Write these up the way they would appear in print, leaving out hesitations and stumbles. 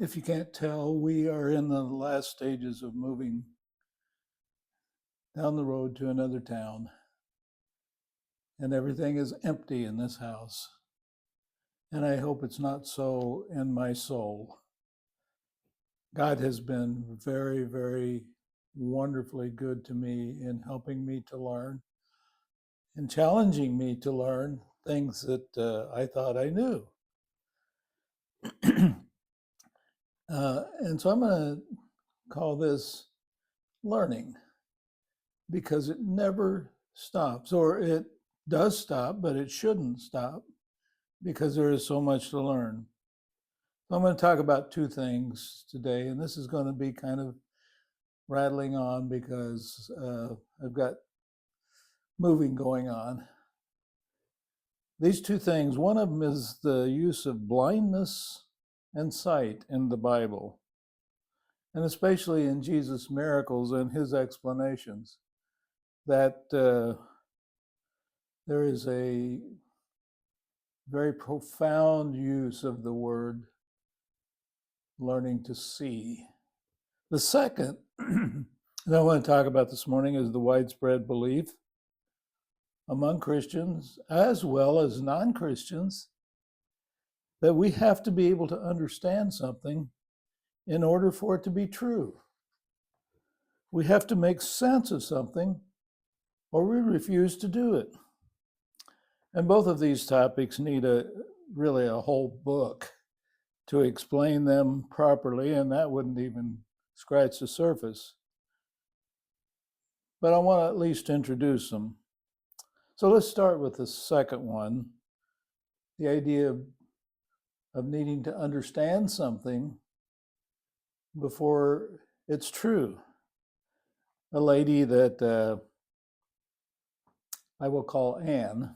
If you can't tell, we are in the last stages of moving down the road to another town, and everything is empty in this house. And I hope it's not so in my soul. God has been very, very wonderfully good to me in helping me to learn and challenging me to learn things that I thought I knew. And so I'm going to call this learning, because it never stops, or it does stop, but it shouldn't stop because there is so much to learn. So I'm going to talk about two things today, and this is going to be kind of rattling on because I've got moving going on. These two things, one of them is the use of blindness and sight in the Bible, and especially in Jesus' miracles and his explanations, that there is a very profound use of the word learning to see. The second that I want to talk about this morning is the widespread belief among Christians as well as non-Christians that we have to be able to understand something in order for it to be true. We have to make sense of something or we refuse to do it. And both of these topics need really a whole book to explain them properly, and that wouldn't even scratch the surface. But I want to at least introduce them. So let's start with the second one, the idea of needing to understand something before it's true. A lady that I will call Anne,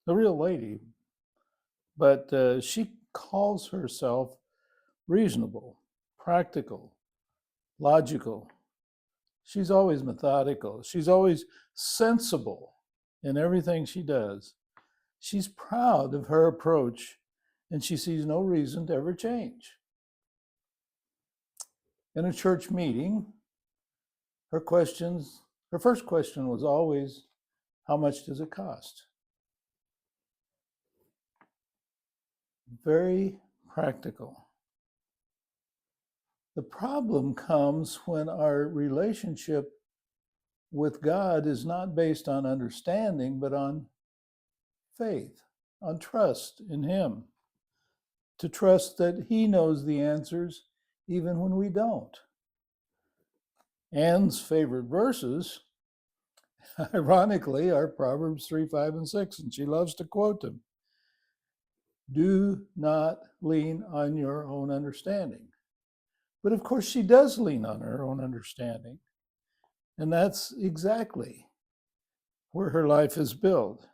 a real lady, but she calls herself reasonable, practical, logical. She's always methodical. She's always sensible in everything she does. She's proud of her approach, and she sees no reason to ever change. In a church meeting, her first question was always, how much does it cost? Very practical. The problem comes when our relationship with God is not based on understanding, but on faith, on trust in Him. To trust that He knows the answers even when we don't. Anne's favorite verses, ironically, are Proverbs 3, 5, and 6, and she loves to quote them. Do not lean on your own understanding. But of course, she does lean on her own understanding. And that's exactly where her life is built.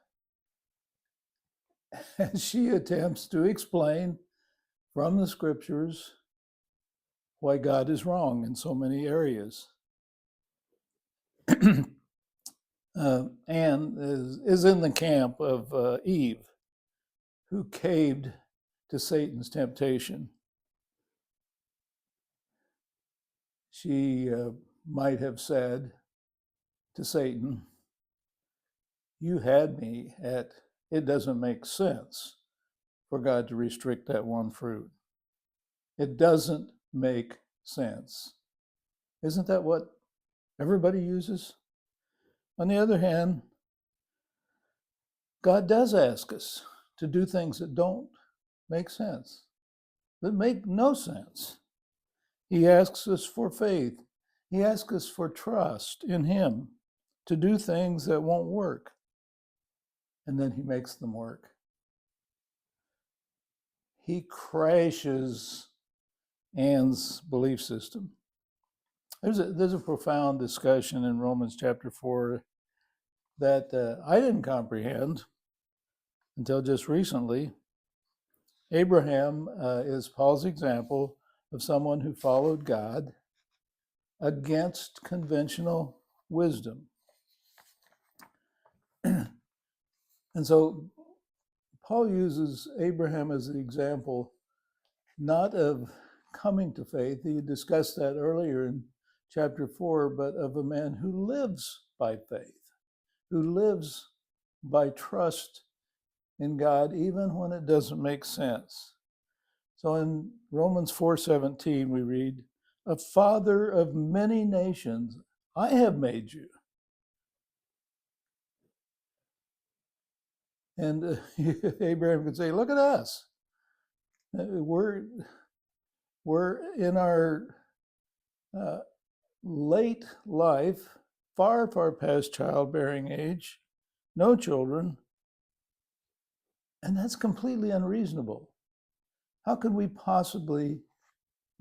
And she attempts to explain from the scriptures why God is wrong in so many areas. Anne is in the camp of Eve, who caved to Satan's temptation. She might have said to Satan, you had me at, it doesn't make sense for God to restrict that one fruit. It doesn't make sense. Isn't that what everybody uses? On the other hand, God does ask us to do things that don't make sense, that make no sense. He asks us for faith. He asks us for trust in Him to do things that won't work. And then He makes them work. He crashes Anne's belief system. There's a profound discussion in Romans chapter 4 that I didn't comprehend until just recently. Abraham is Paul's example of someone who followed God against conventional wisdom. And so Paul uses Abraham as an example, not of coming to faith. He discussed that earlier in chapter 4, but of a man who lives by faith, who lives by trust in God, even when it doesn't make sense. So in Romans 4:17, we read, "A father of many nations, I have made you." And Abraham could say, "Look at us. We're in our late life, far past childbearing age, no children, and that's completely unreasonable. How could we possibly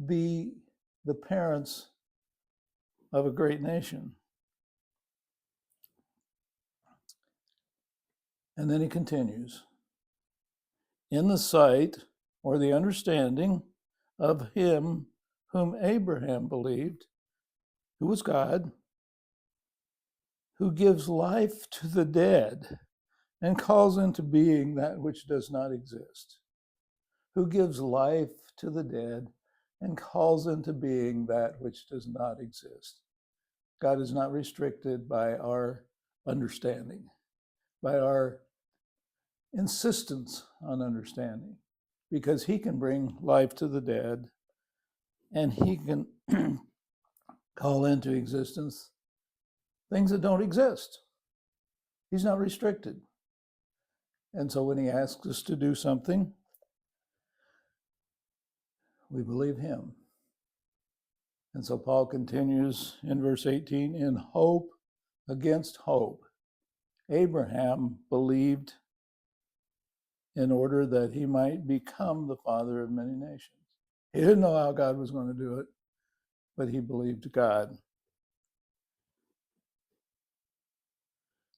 be the parents of a great nation?" And then he continues, "In the sight or the understanding of him whom Abraham believed, who was God, who gives life to the dead and calls into being that which does not exist." Who gives life to the dead and calls into being that which does not exist. God is not restricted by our understanding, by our insistence on understanding, because he can bring life to the dead and he can call into existence things that don't exist. He's not restricted. And so when he asks us to do something, we believe him. And so Paul continues in verse 18, "In hope against hope, Abraham believed in order that he might become the father of many nations." He didn't know how God was going to do it, but he believed God.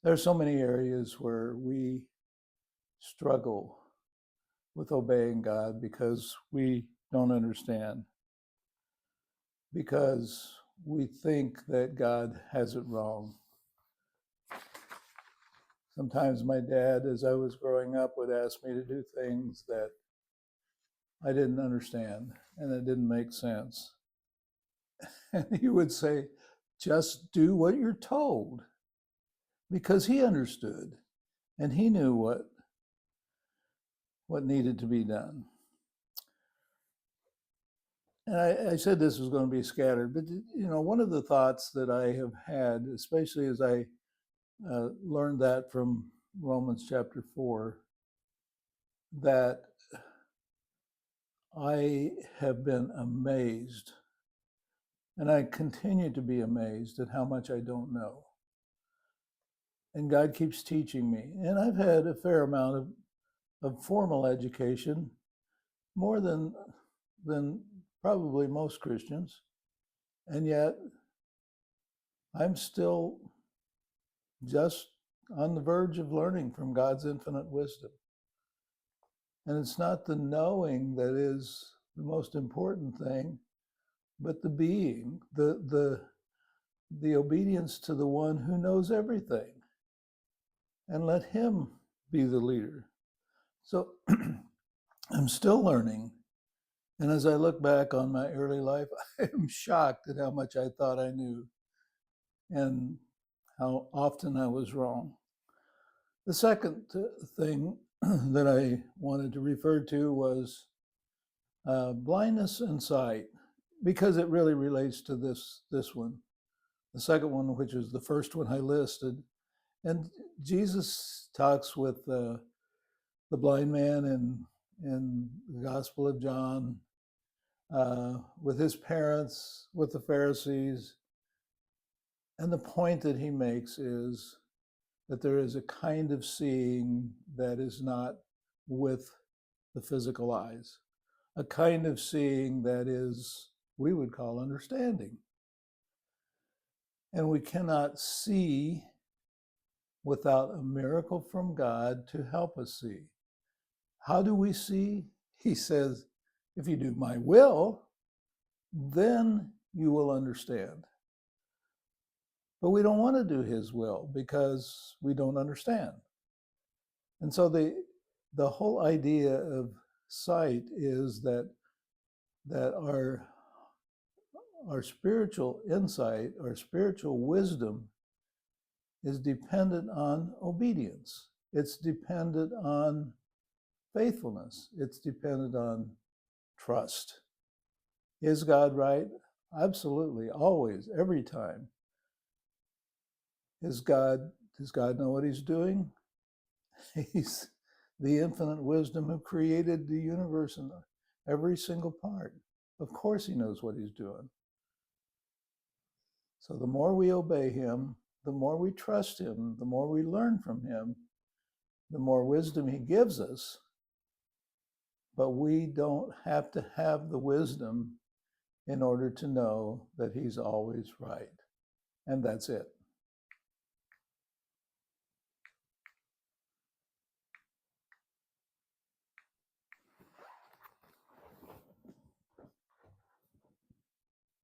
There are so many areas where we struggle with obeying God because we don't understand, because we think that God has it wrong. Sometimes my dad, as I was growing up, would ask me to do things that I didn't understand and it didn't make sense. And he would say, "Just do what you're told," because he understood and he knew what needed to be done. And I said this was going to be scattered, but one of the thoughts that I have had, especially as I learned that from Romans chapter 4, that I have been amazed, and I continue to be amazed at how much I don't know. And God keeps teaching me. And I've had a fair amount of formal education, more than probably most Christians. And yet I'm still just on the verge of learning from God's infinite wisdom. And it's not the knowing that is the most important thing, but the being, the obedience to the one who knows everything, and let him be the leader. So I'm still learning. And as I look back on my early life, I am shocked at how much I thought I knew and how often I was wrong. The second thing that I wanted to refer to was blindness and sight, because it really relates to this one. The second one, which is the first one I listed. And Jesus talks with the blind man in the Gospel of John, with his parents, with the Pharisees. And the point that he makes is that there is a kind of seeing that is not with the physical eyes, a kind of seeing that is, we would call understanding. And we cannot see without a miracle from God to help us see. How do we see? He says, if you do my will, then you will understand. But we don't want to do his will because we don't understand. And so the whole idea of sight is that that our spiritual insight, our spiritual wisdom is dependent on obedience. It's dependent on faithfulness. It's dependent on trust. Is God right? Absolutely, always, every time. Does God know what he's doing? He's the infinite wisdom who created the universe and every single part. Of course he knows what he's doing. So the more we obey him, the more we trust him, the more we learn from him, the more wisdom he gives us. But we don't have to have the wisdom in order to know that he's always right. And that's it.